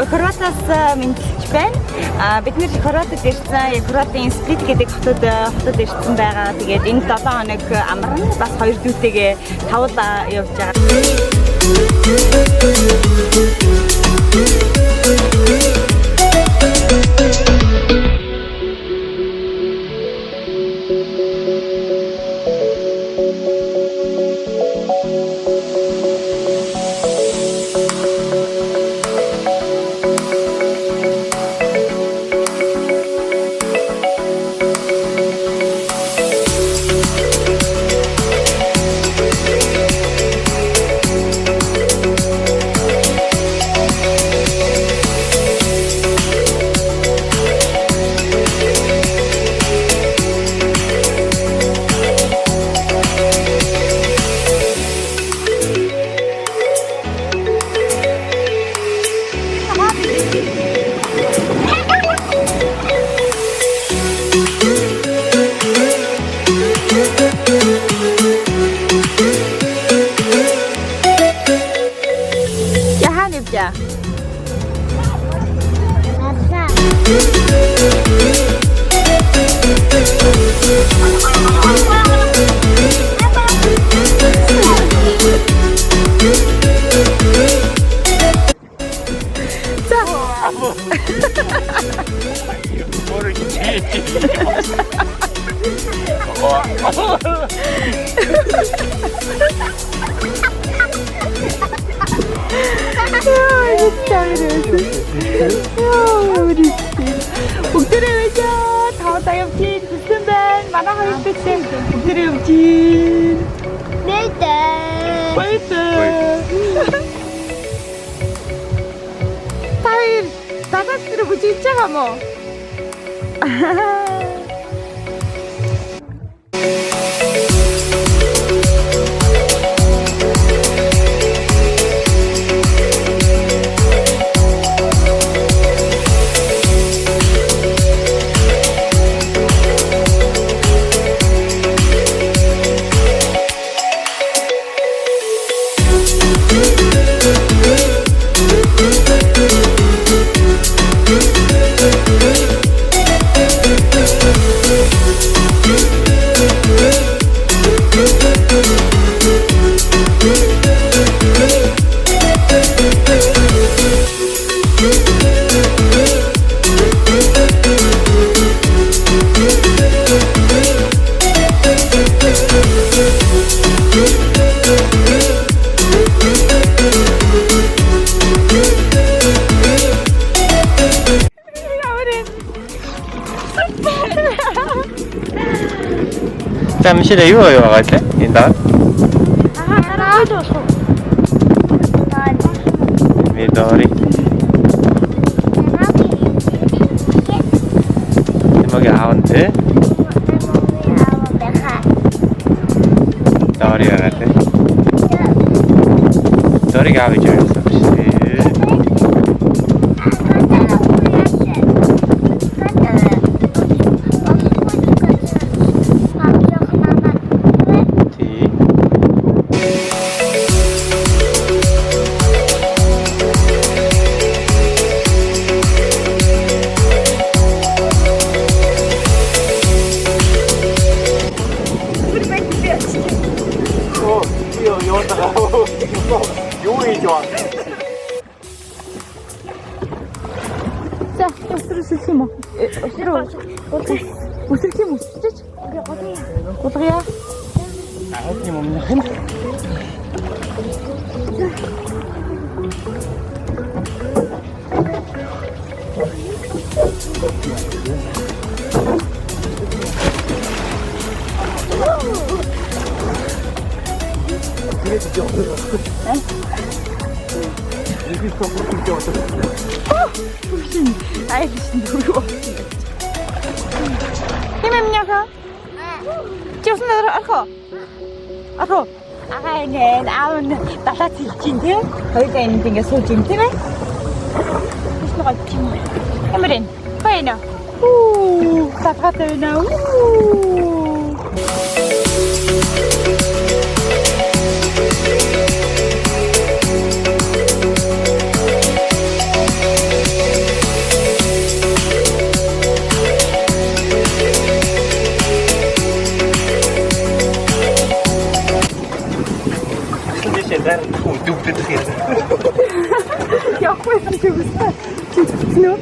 Хорватаас мэдчихэж байна. Бид нэр Хорватод ирсэн, яг Хорватын Сплит гэдэг хотод ирсэн байгаа. Тэгээд энэ 7 хоног амарна. Бас 2 дүүтэйгээ тавлаа явж байгаа. Ja. Бүгдээрээ байж тавтай явчих гэсэн байна. Манай хоёр дэвтэй бүгдээрээ явчих. Нээдээ. Баярлалаа. Тайр дадаас тэр бүжиж байгаа мó? 잠실에 유어요 가지? 인다. 미도리. 이모게 아운데. 도리가 가지. 도리가 아비 줄 수 없이. 요리 좋아. 자, 옷을 심어. 싫어. 옷을 심어. 어디야? 아웃이 없는. Ay, dulu. Himemnya kah? Cuma sebentar aku. Aku. Aku ini awal tak cinta. Kau ini tinggal so cinta ni. Terus nak cinta. Kemudian, kau ini. Tak kata ni. Явахгүй юм шиг үстэй. Чи нү.